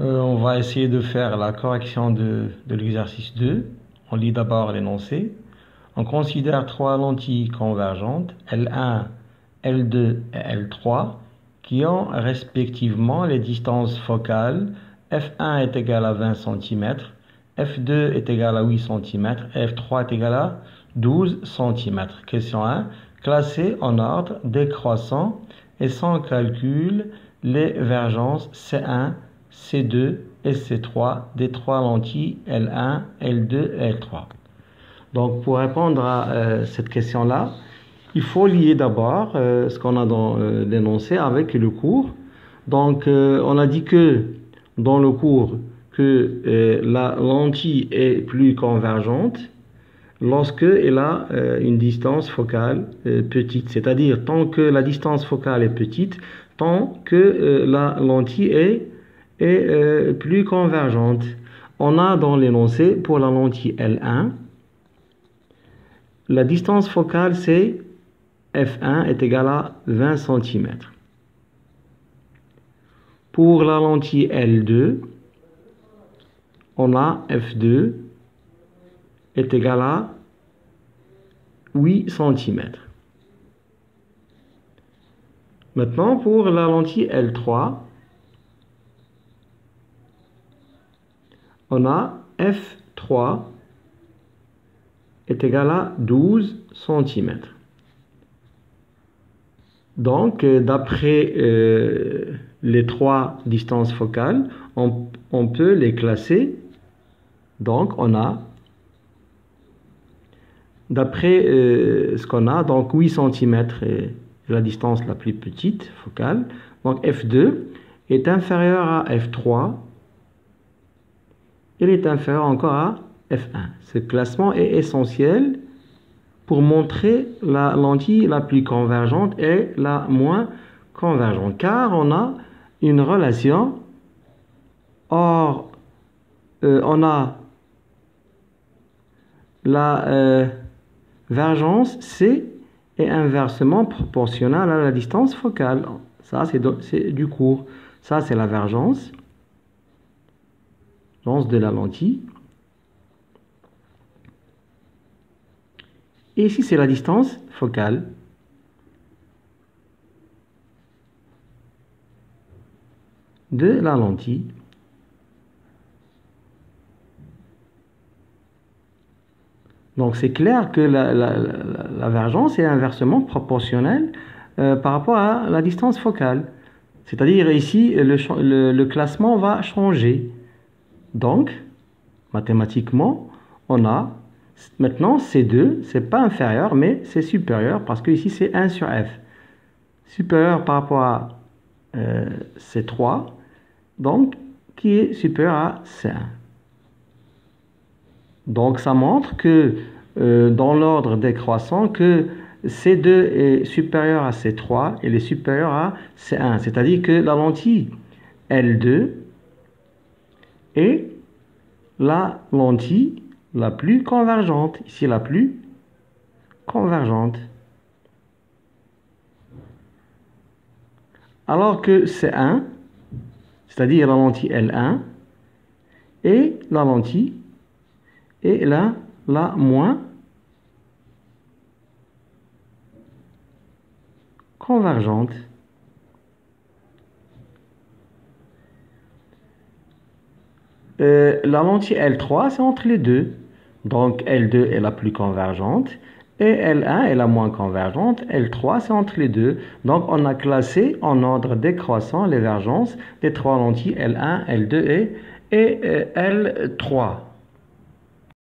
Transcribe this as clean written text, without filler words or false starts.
On va essayer de faire la correction de l'exercice 2. On lit d'abord l'énoncé. On considère trois lentilles convergentes, L1, L2 et L3, qui ont respectivement les distances focales. F1 est égal à 20 cm, F2 est égal à 8 cm, et F3 est égal à 12 cm. Question 1. Classer en ordre décroissant et sans calcul les vergences C1, C2 et C3 des trois lentilles L1, L2 et L3. Donc, pour répondre à cette question-là, il faut lier d'abord ce qu'on a dans l'énoncé avec le cours. Donc, on a dit que dans le cours, que la lentille est plus convergente lorsque elle a une distance focale petite. C'est-à-dire, tant que la distance focale est petite, tant que la lentille est plus convergente. On a dans l'énoncé, pour la lentille L1, la distance focale, c'est F1 est égal à 20 cm. Pour la lentille L2, on a F2 est égal à 8 cm. Maintenant, pour la lentille L3, on a F3 est égal à 12 cm. Donc, d'après les trois distances focales, on peut les classer. Donc, on a, d'après ce qu'on a, donc 8 cm est la distance la plus petite focale. Donc, F2 est inférieur à F3. Il est inférieur encore à F1. Ce classement est essentiel pour montrer la lentille la plus convergente et la moins convergente, car on a une relation. Or, on a la vergence C est inversement proportionnelle à la distance focale. Ça, c'est du cours. Ça, c'est la vergence de la lentille. Et ici, c'est la distance focale. De la lentille. Donc, c'est clair que la vergence est inversement proportionnelle par rapport à la distance focale. C'est-à-dire, ici, le classement va changer. Donc, mathématiquement, on a maintenant C2, c'est pas inférieur, mais c'est supérieur parce que ici c'est 1 sur F. Supérieur par rapport à C3, donc qui est supérieur à C1. Donc ça montre que dans l'ordre décroissant, que C2 est supérieur à C3 et est supérieur à C1. C'est-à-dire que la lentille L2 est la lentille la plus convergente. Ici, la plus convergente. Alors que C1, c'est-à-dire la lentille L1, et la lentille est la moins convergente. La lentille L3, c'est entre les deux. Donc, L2 est la plus convergente et L1 est la moins convergente. L3, c'est entre les deux. Donc, on a classé en ordre décroissant les vergences des trois lentilles L1, L2 et L3.